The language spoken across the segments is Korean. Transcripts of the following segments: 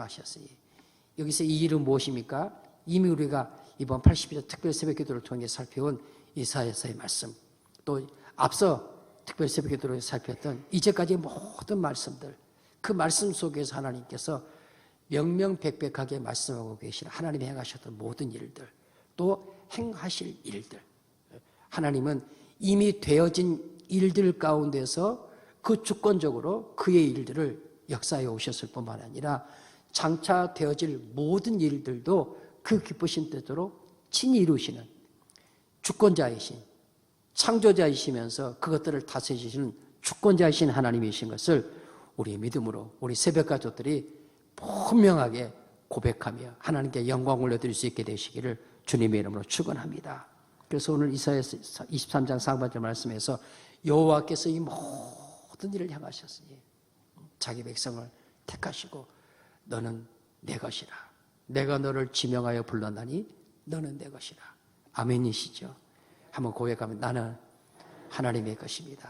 하셨으니 여기서 이 일은 무엇입니까? 이미 우리가 이번 82조 특별 새벽기도를 통해 살펴온 이사야서의 말씀, 또 앞서 특별 새벽기도를 살폈던 이제까지의 모든 말씀들, 그 말씀 속에서 하나님께서 명명백백하게 말씀하고 계신 하나님이 행하셨던 모든 일들, 또 행하실 일들, 하나님은 이미 되어진 일들 가운데서 그 주권적으로 그의 일들을 역사해 오셨을 뿐만 아니라 장차 되어질 모든 일들도 그 기쁘신 뜻대로 친히 이루시는 주권자이신 창조자이시면서 그것들을 다스리시는 주권자이신 하나님이신 것을 우리의 믿음으로 우리 새벽 가족들이 분명하게 고백하며 하나님께 영광 올려드릴 수 있게 되시기를 주님의 이름으로 축원합니다. 그래서 오늘 이사야서 23장 상반절 말씀에서 여호와께서 이 모든 일을 행하셨으니 자기 백성을 택하시고 너는 내 것이라, 내가 너를 지명하여 불렀나니 너는 내 것이라. 아멘이시죠? 한번 고백하면 나는 하나님의 것입니다.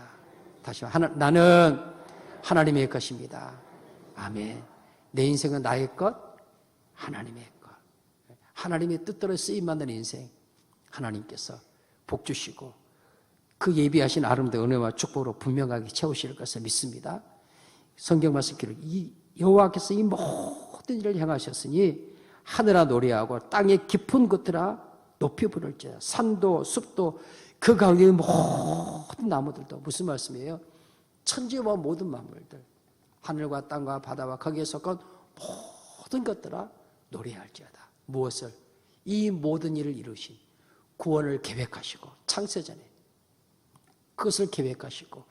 다시 나는 하나님의 것입니다. 아멘. 내 인생은 나의 것, 하나님의 것. 하나님의 뜻대로 쓰임받는 인생, 하나님께서 복 주시고 그 예비하신 아름다운 은혜와 축복으로 분명하게 채우실 것을 믿습니다. 성경 말씀 기록, 이 여호와께서 이 모든 일을 행하셨으니 하늘아 노래하고 땅의 깊은 곳들아 높이 부를지어다. 산도 숲도 그 가운데 모든 나무들도, 무슨 말씀이에요? 천지와 모든 만물들, 하늘과 땅과 바다와 거기에 속한 모든 것들아 노래할지어다. 무엇을? 이 모든 일을 이루신, 구원을 계획하시고 창세전에 그것을 계획하시고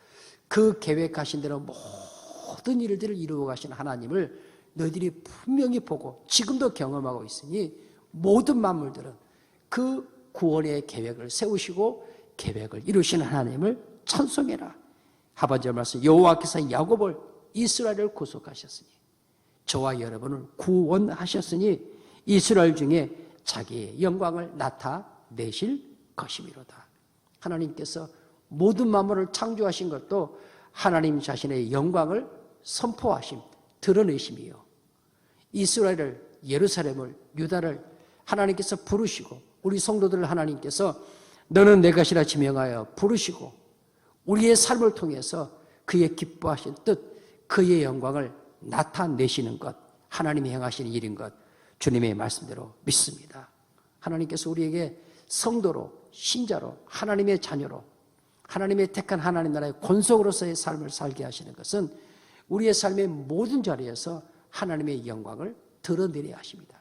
그 계획하신 대로 모든 일들을 이루어 가신 하나님을 너희들이 분명히 보고 지금도 경험하고 있으니 모든 만물들은 그 구원의 계획을 세우시고 계획을 이루시는 하나님을 찬송해라. 하반절 말씀, 여호와께서 야곱을 이스라엘을 구속하셨으니 저와 여러분을 구원하셨으니 이스라엘 중에 자기의 영광을 나타내실 것이미로다. 하나님께서 모든 만물을 창조하신 것도 하나님 자신의 영광을 선포하심, 드러내심이요, 이스라엘을, 예루살렘을, 유다를 하나님께서 부르시고 우리 성도들을 하나님께서 너는 내 것이라 지명하여 부르시고 우리의 삶을 통해서 그의 기뻐하신 뜻, 그의 영광을 나타내시는 것, 하나님이 행하시는 일인 것 주님의 말씀대로 믿습니다. 하나님께서 우리에게 성도로, 신자로, 하나님의 자녀로, 하나님의 택한 하나님 나라의 권속으로서의 삶을 살게 하시는 것은 우리의 삶의 모든 자리에서 하나님의 영광을 드러내려 하십니다.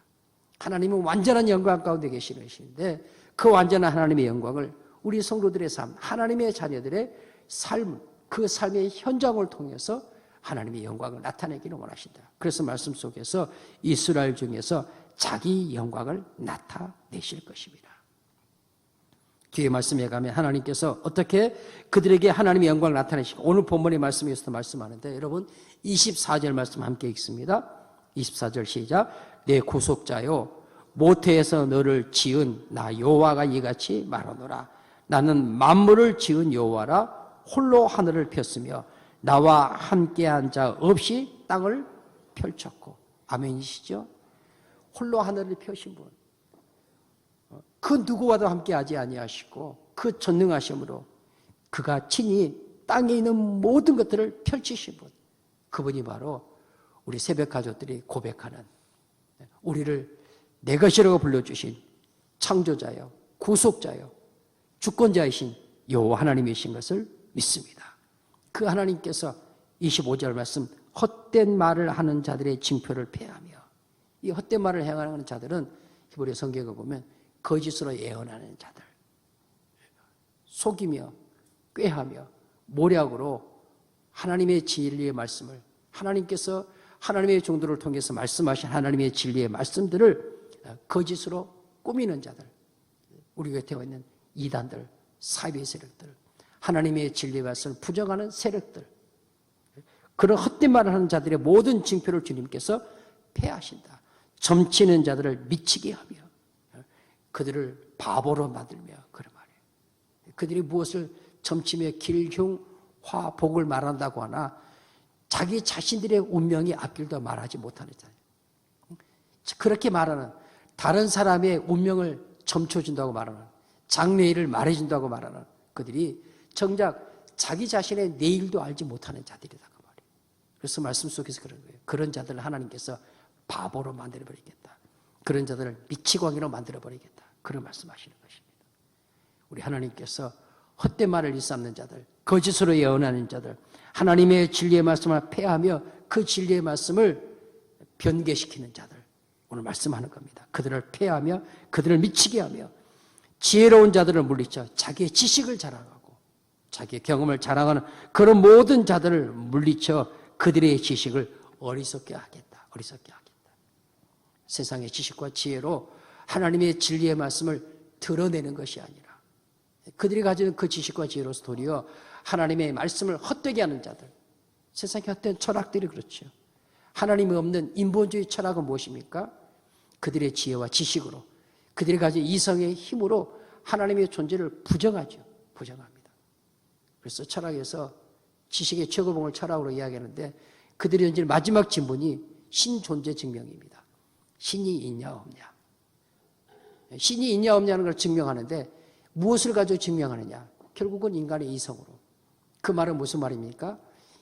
하나님은 완전한 영광 가운데 계시는데 그 완전한 하나님의 영광을 우리 성도들의 삶, 하나님의 자녀들의 삶, 그 삶의 현장을 통해서 하나님의 영광을 나타내기를 원하신다. 그래서 말씀 속에서 이스라엘 중에서 자기 영광을 나타내실 것입니다. 뒤에 말씀에 가면 하나님께서 어떻게 그들에게 하나님의 영광을 나타내시고, 오늘 본문의 말씀에서도 말씀하는데 여러분 24절 말씀 함께 읽습니다. 24절 시작. 내 구속자요 모태에서 너를 지은 나 여호와가 이같이 말하노라. 나는 만물을 지은 여호와라. 홀로 하늘을 폈으며 나와 함께한 자 없이 땅을 펼쳤고. 아멘이시죠? 홀로 하늘을 펴신 분, 그 누구와도 함께하지 아니하시고 그 전능하심으로 그가 친히 땅에 있는 모든 것들을 펼치신 분, 그분이 바로 우리 새벽 가족들이 고백하는, 우리를 내 것이라고 불러주신 창조자요, 구속자요, 주권자이신 여호와 하나님이신 것을 믿습니다. 그 하나님께서 25절 말씀, 헛된 말을 하는 자들의 징표를 폐하며, 이 헛된 말을 행하는 자들은 히브리 성경에 보면 거짓으로 예언하는 자들, 속이며 꾀하며 모략으로 하나님의 진리의 말씀을, 하나님께서 하나님의 종들을 통해서 말씀하신 하나님의 진리의 말씀들을 거짓으로 꾸미는 자들, 우리 곁에 있는 이단들, 사이비 세력들, 하나님의 진리의 말씀을 부정하는 세력들, 그런 헛된 말을 하는 자들의 모든 징표를 주님께서 폐하신다. 점치는 자들을 미치게 하며 그들을 바보로 만들며, 그런 말이에요. 그들이 무엇을 점치며 길, 흉, 화, 복을 말한다고 하나 자기 자신들의 운명이 앞길도 말하지 못하는 자들, 그렇게 말하는, 다른 사람의 운명을 점쳐준다고 말하는, 장래일을 말해준다고 말하는 그들이 정작 자기 자신의 내일도 알지 못하는 자들이다 그 말이에요. 그래서 말씀 속에서 그런 거예요. 그런 자들을 하나님께서 바보로 만들어버리겠다. 그런 자들을 미치광이로 만들어버리겠다. 그런 말씀하시는 것입니다. 우리 하나님께서 헛된 말을 일삼는 자들, 거짓으로 예언하는 자들, 하나님의 진리의 말씀을 폐하며 그 진리의 말씀을 변개시키는 자들, 오늘 말씀하는 겁니다. 그들을 폐하며 그들을 미치게 하며 지혜로운 자들을 물리쳐 자기의 지식을 자랑하고 자기의 경험을 자랑하는 그런 모든 자들을 물리쳐 그들의 지식을 어리석게 하겠다. 어리석게 하겠다. 세상의 지식과 지혜로 하나님의 진리의 말씀을 드러내는 것이 아니라 그들이 가지는 그 지식과 지혜로서 도리어 하나님의 말씀을 헛되게 하는 자들, 세상의 헛된 철학들이 그렇죠. 하나님이 없는 인본주의 철학은 무엇입니까? 그들의 지혜와 지식으로, 그들이 가진 이성의 힘으로 하나님의 존재를 부정하죠. 부정합니다. 그래서 철학에서 지식의 최고봉을 철학으로 이야기하는데 그들이 던진 마지막 질문이 신존재 증명입니다. 신이 있냐 없냐. 신이 있냐 없냐는 걸 증명하는데 무엇을 가지고 증명하느냐? 결국은 인간의 이성으로. 그 말은 무슨 말입니까?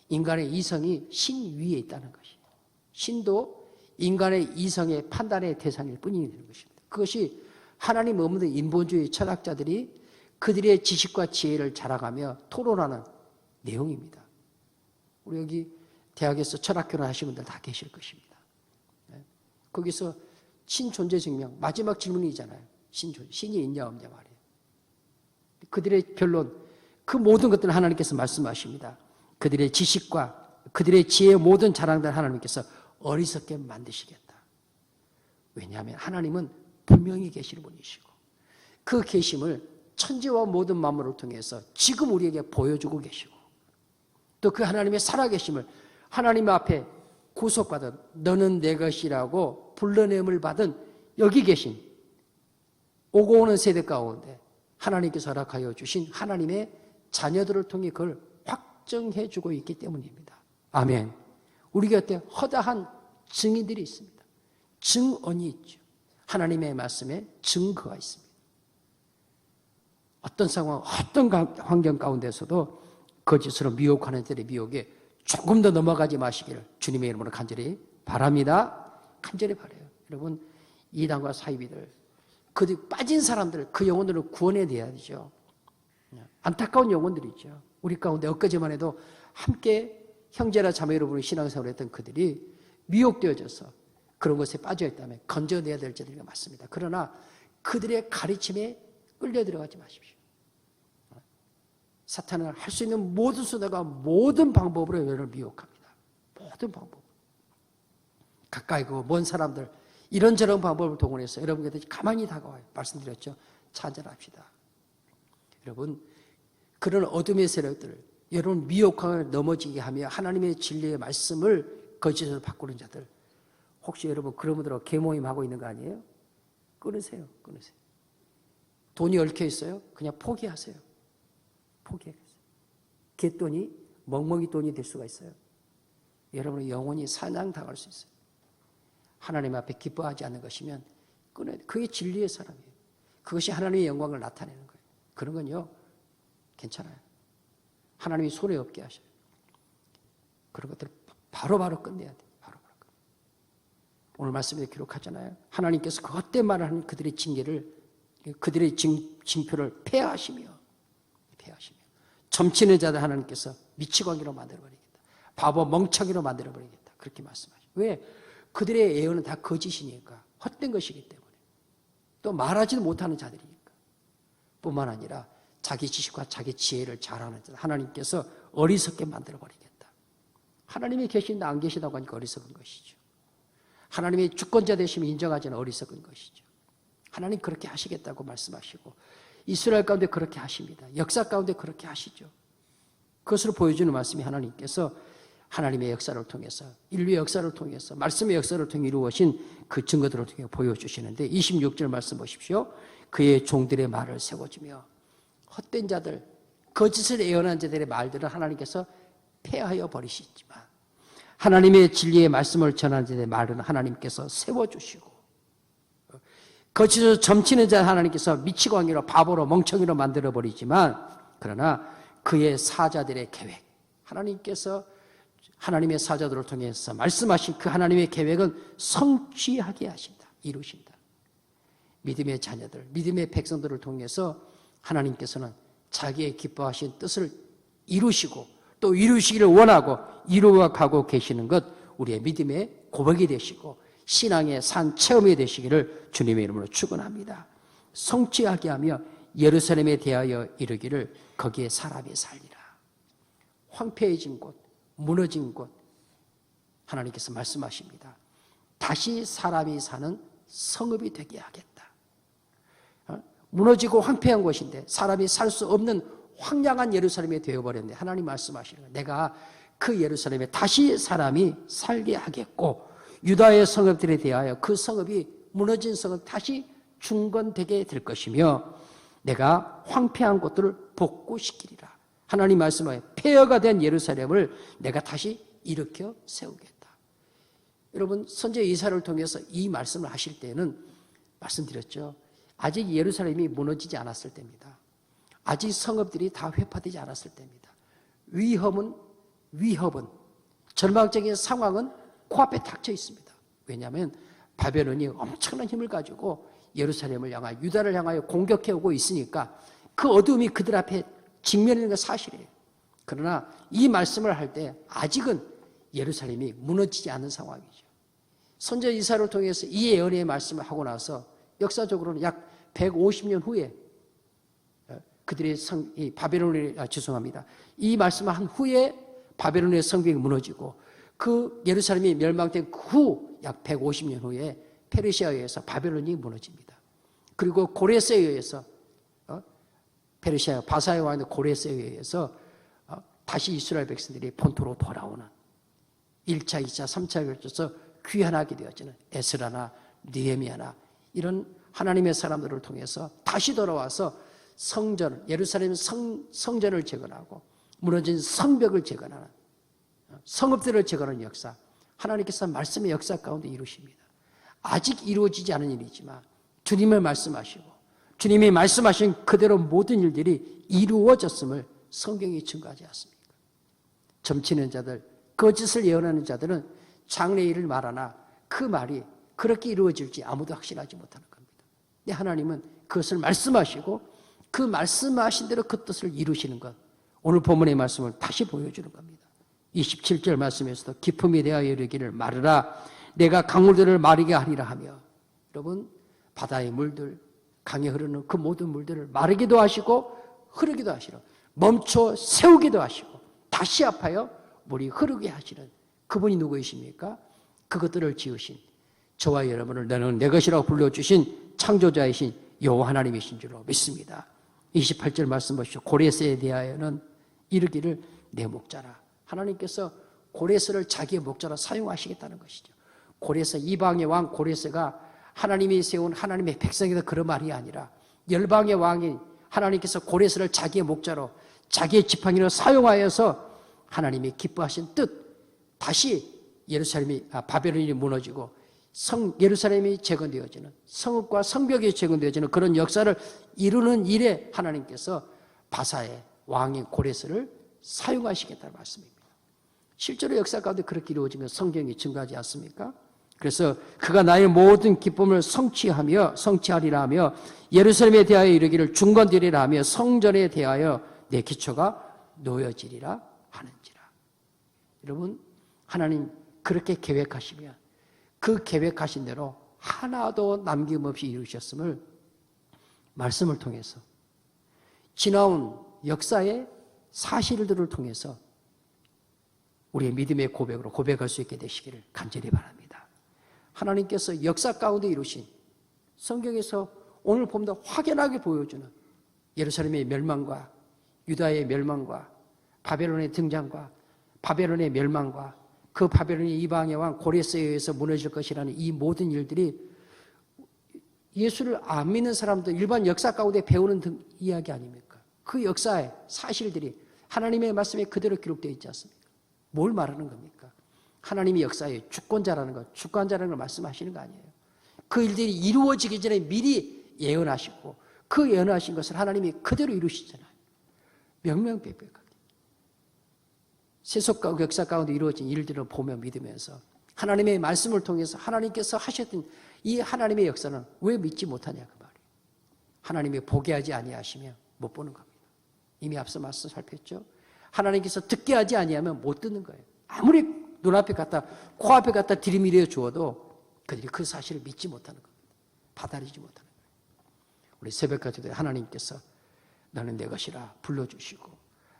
인간의 이성이 신 위에 있다는 것이에요. 신도 인간의 이성의 판단의 대상일 뿐이 되는 것입니다. 그것이 하나님 없는 인본주의 철학자들이 그들의 지식과 지혜를 자랑하며 토론하는 내용입니다. 우리 여기 대학에서 철학교를 하신 분들 다 계실 것입니다. 거기서 신존재 증명, 마지막 질문이잖아요. 신이 있냐 없냐 말이에요. 그들의 결론, 그 모든 것들을 하나님께서 말씀하십니다. 그들의 지식과 그들의 지혜의 모든 자랑들 하나님께서 어리석게 만드시겠다. 왜냐하면 하나님은 분명히 계시는 분이시고 그 계심을 천지와 모든 만물을 통해서 지금 우리에게 보여주고 계시고 또 그 하나님의 살아계심을 하나님 앞에 구속받은 너는 내 것이라고 불러냄을 받은 여기 계신 오고 오는 세대 가운데 하나님께서 허락하여 주신 하나님의 자녀들을 통해 그걸 확정해 주고 있기 때문입니다. 아멘. 우리 곁에 허다한 증인들이 있습니다. 증언이 있죠. 하나님의 말씀에 증거가 있습니다. 어떤 상황, 어떤 환경 가운데서도 거짓으로 미혹하는 자들의 미혹에 조금 더 넘어가지 마시기를 주님의 이름으로 간절히 바랍니다. 간절히 바라요. 여러분, 이단과 사이비들, 그 빠진 사람들, 그 영혼들을 구원해내야 되죠. 안타까운 영혼들이죠. 우리 가운데 엊그제만 해도 함께 형제나 자매로 부르는 신앙생활을 했던 그들이 미혹되어져서 그런 것에 빠져있다면 건져내야 될 자들이 맞습니다. 그러나 그들의 가르침에 끌려 들어가지 마십시오. 사탄은 할 수 있는 모든 수단과 모든 방법으로 여러분을 미혹합니다. 모든 방법. 가까이 그 먼 사람들 이런저런 방법을 동원해서 여러분께 가만히 다가와요. 말씀드렸죠. 차별합시다. 여러분, 그런 어둠의 세력들을 여러분 미혹함을 넘어지게 하며 하나님의 진리의 말씀을 거짓으로 바꾸는 자들, 혹시 여러분 그런 분들하고 계모임하고 있는 거 아니에요? 끊으세요. 끊으세요. 돈이 얽혀 있어요? 그냥 포기하세요. 포기하겠어요. 갯돈이 멍멍이 돈이 될 수가 있어요. 여러분의 영혼이 사냥당할 수 있어요. 하나님 앞에 기뻐하지 않는 것이면 끊어야 돼요. 그게 진리의 사람이에요. 그것이 하나님의 영광을 나타내는 거예요. 그런 건요, 괜찮아요. 하나님이 손에 없게 하셔요. 그런 것들을 바로바로 끝내야 돼요. 바로바로. 오늘 말씀에 기록하잖아요. 하나님께서 그 헛된 말을 하는 그들의 징계를, 그들의 징표를 폐하시며 점치는 자들 하나님께서 미치광이로 만들어버리겠다. 바보 멍청이로 만들어버리겠다. 그렇게 말씀하시죠. 왜? 그들의 예언은 다 거짓이니까. 헛된 것이기 때문에. 또 말하지도 못하는 자들이니까. 뿐만 아니라 자기 지식과 자기 지혜를 잘하는 자 하나님께서 어리석게 만들어버리겠다. 하나님이 계신데 안 계시다고 하니까 어리석은 것이죠. 하나님의 주권자 되심을 인정하지는 어리석은 것이죠. 하나님 그렇게 하시겠다고 말씀하시고 이스라엘 가운데 그렇게 하십니다. 역사 가운데 그렇게 하시죠. 그것을 보여주는 말씀이 하나님께서 하나님의 역사를 통해서 인류의 역사를 통해서 말씀의 역사를 통해 이루어진 그 증거들을 통해 보여주시는데 26절 말씀 보십시오. 그의 종들의 말을 세워주며 헛된 자들, 거짓을 예언한 자들의 말들을 하나님께서 폐하여 버리시지만 하나님의 진리의 말씀을 전하는 자들의 말은 하나님께서 세워주시고 거치서 점치는 자 하나님께서 미치광이로 바보로 멍청이로 만들어버리지만 그러나 그의 사자들의 계획, 하나님께서 하나님의 사자들을 통해서 말씀하신 그 하나님의 계획은 성취하게 하신다. 이루신다. 믿음의 자녀들, 믿음의 백성들을 통해서 하나님께서는 자기의 기뻐하신 뜻을 이루시고 또 이루시기를 원하고 이루어가고 계시는 것, 우리의 믿음의 고백이 되시고 신앙의 산 체험이 되시기를 주님의 이름으로 축원합니다. 성취하게 하며 예루살렘에 대하여 이르기를 거기에 사람이 살리라. 황폐해진 곳, 무너진 곳, 하나님께서 말씀하십니다. 다시 사람이 사는 성읍이 되게 하겠다. 무너지고 황폐한 곳인데 사람이 살 수 없는 황량한 예루살렘이 되어버렸는데 하나님 말씀하시는 거예요. 내가 그 예루살렘에 다시 사람이 살게 하겠고 유다의 성읍들에 대하여 그 성읍이 무너진 성읍 다시 중건되게 될 것이며 내가 황폐한 곳들을 복구시키리라. 하나님 말씀하여 폐허가 된 예루살렘을 내가 다시 일으켜 세우겠다. 여러분 선지자 이사야를 통해서 이 말씀을 하실 때는 말씀드렸죠. 아직 예루살렘이 무너지지 않았을 때입니다. 아직 성읍들이 다 회파되지 않았을 때입니다. 위협은 절망적인 상황은 코앞에 닥쳐 있습니다. 왜냐하면 바벨론이 엄청난 힘을 가지고 예루살렘을 향하여 유다를 향하여 공격해 오고 있으니까 그 어두움이 그들 앞에 직면하는 건 사실이에요. 그러나 이 말씀을 할 때 아직은 예루살렘이 무너지지 않은 상황이죠. 선지자 이사야를 통해서 이 예언의 말씀을 하고 나서 역사적으로는 약 150년 후에 그들의 이 말씀을 한 후에 바벨론의 성벽이 무너지고 그 예루살렘이 멸망된 후 약 150년 후에 페르시아에 의해서 바벨론이 무너집니다. 그리고 고레스에 의해서 페르시아 바사의 왕의 고레스에 의해서 다시 이스라엘 백성들이 본토로 돌아오는 1차, 2차, 3차에 걸쳐서 귀환하게 되어지는 에스라나 느헤미야나 이런 하나님의 사람들을 통해서 다시 돌아와서 성전, 예루살렘 성전을 재건하고 무너진 성벽을 재건하는 성읍들을 재건하는 역사, 하나님께서 말씀의 역사 가운데 이루십니다. 아직 이루어지지 않은 일이지만 주님을 말씀하시고 주님이 말씀하신 그대로 모든 일들이 이루어졌음을 성경이 증거하지 않습니까? 점치는 자들, 거짓을 예언하는 자들은 장래일을 말하나 그 말이 그렇게 이루어질지 아무도 확신하지 못하는 겁니다. 근데 하나님은 그것을 말씀하시고 그 말씀하신 대로 그 뜻을 이루시는 것, 오늘 본문의 말씀을 다시 보여주는 겁니다. 27절 말씀에서도 기품이 대하여 이르기를 마르라 내가 강물들을 마르게 하리라 하며, 여러분 바다의 물들, 강에 흐르는 그 모든 물들을 마르기도 하시고 흐르기도 하시고 멈춰 세우기도 하시고 다시 합하여 물이 흐르게 하시는 그분이 누구이십니까? 그것들을 지으신 저와 여러분을 너는 내 것이라고 불러주신 창조자이신 여호와 하나님이신 줄로 믿습니다. 28절 말씀 보시죠. 고레스에 대하여는 이르기를 내 목자라. 하나님께서 고레스를 자기의 목자로 사용하시겠다는 것이죠. 고레스, 이방의 왕 고레스가 하나님이 세운 하나님의 백성에서 그런 말이 아니라 열방의 왕인 하나님께서 고레스를 자기의 목자로 자기의 지팡이로 사용하여서 하나님이 기뻐하신 뜻, 다시 바벨론이 무너지고 예루살렘이 재건되어지는, 성읍과 성벽이 재건되어지는 그런 역사를 이루는 일에 하나님께서 바사의 왕인 고레스를 사용하시겠다는 말씀입니다. 실제로 역사 가운데 그렇게 이루어지면 성경이 증거하지 않습니까? 그래서 그가 나의 모든 기쁨을 성취하리라 하며 예루살렘에 대하여 이르기를 중건되리라 하며 성전에 대하여 내 기초가 놓여지리라 하는지라. 여러분, 하나님 그렇게 계획하시면 그 계획하신 대로 하나도 남김없이 이루셨음을 말씀을 통해서 지나온 역사의 사실들을 통해서 우리의 믿음의 고백으로 고백할 수 있게 되시기를 간절히 바랍니다. 하나님께서 역사 가운데 이루신, 성경에서 오늘 보면 확연하게 보여주는 예루살렘의 멸망과 유다의 멸망과 바벨론의 등장과 바벨론의 멸망과 그 바벨론의 이방의 왕 고레스에 의해서 무너질 것이라는 이 모든 일들이 예수를 안 믿는 사람들 일반 역사 가운데 배우는 이야기 아닙니까? 그 역사의 사실들이 하나님의 말씀에 그대로 기록되어 있지 않습니까? 뭘 말하는 겁니까? 하나님이 역사의 주권자라는 것, 주권자라는 걸 말씀하시는 거 아니에요. 그 일들이 이루어지기 전에 미리 예언하시고 그 예언하신 것을 하나님이 그대로 이루시잖아요. 명명백백하게. 세속 역사 가운데 이루어진 일들을 보며 믿으면서 하나님의 말씀을 통해서 하나님께서 하셨던 이 하나님의 역사는 왜 믿지 못하냐 그 말이에요. 하나님이 보게 하지 아니하시며 못 보는 겁니다. 이미 앞서 말씀 살폈죠. 하나님께서 듣게 하지 아니하면 못 듣는 거예요. 아무리 눈앞에 갖다 코앞에 갖다 들이밀어 주어도 그들이 그 사실을 믿지 못하는 겁니다. 받아들이지 못하는 거예요. 우리 새벽까지도 하나님께서 너는 내 것이라 불러주시고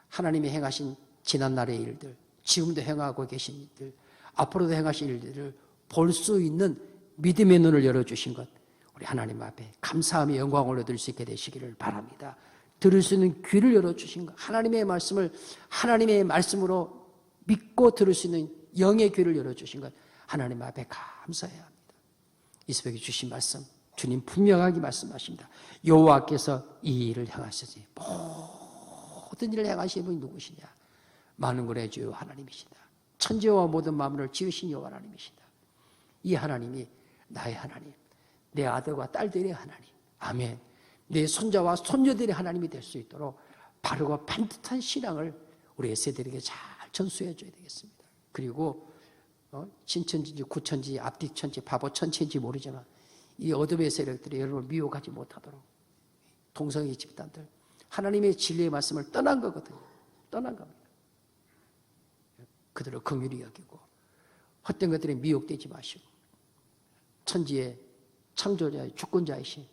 하나님이 행하신 지난날의 일들, 지금도 행하고 계신 일들, 앞으로도 행하실 일들을 볼 수 있는 믿음의 눈을 열어주신 것, 우리 하나님 앞에 감사하며 영광을 올려드릴 수 있게 되시기를 바랍니다. 들을 수 있는 귀를 열어주신 것, 하나님의 말씀을 하나님의 말씀으로 믿고 들을 수 있는 영의 귀를 열어주신 것, 하나님 앞에 감사해야 합니다. 이 새벽에 주신 말씀, 주님 분명하게 말씀하십니다. 여호와께서 이 일을 행하시지. 모든 일을 행하시는 분이 누구시냐? 만군의 주여 하나님이시다. 천지와 모든 만물을 지으신 여호와 하나님이시다. 이 하나님이 나의 하나님, 내 아들과 딸들의 하나님, 아멘. 내 손자와 손녀들의 하나님이 될 수 있도록 바르고 반듯한 신앙을 우리 세대에게 잘 전수해 줘야 되겠습니다. 그리고 신천지인지 구천지, 앞뒤천지, 바보천지인지 모르지만 이 어둠의 세력들이 여러분을 미혹하지 못하도록 동성애 집단들, 하나님의 진리의 말씀을 떠난 거거든요. 떠난 겁니다. 그들을 긍휼히 여기고 헛된 것들에 미혹되지 마시고 천지의 창조자의 주권자이신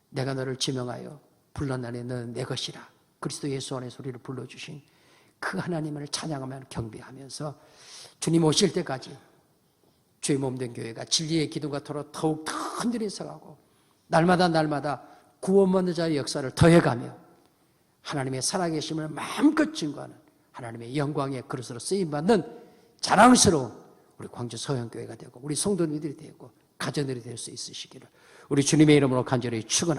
내가 너를 지명하여 불러나니 너는 내 것이라 그리스도 예수 안에 소리를 불러주신 그 하나님을 찬양하며 경배하면서 주님 오실 때까지 주의 몸된 교회가 진리의 기둥과 토로 더욱 더 흔들려 서가고 날마다 구원받는 자의 역사를 더해가며 하나님의 살아계심을 마음껏 증거하는 하나님의 영광의 그릇으로 쓰임받는 자랑스러운 우리 광주 서영교회가 되고 우리 성도님들이 되고 가정들이 될 수 있으시기를 우리 주님의 이름으로 간절히 축원합니다.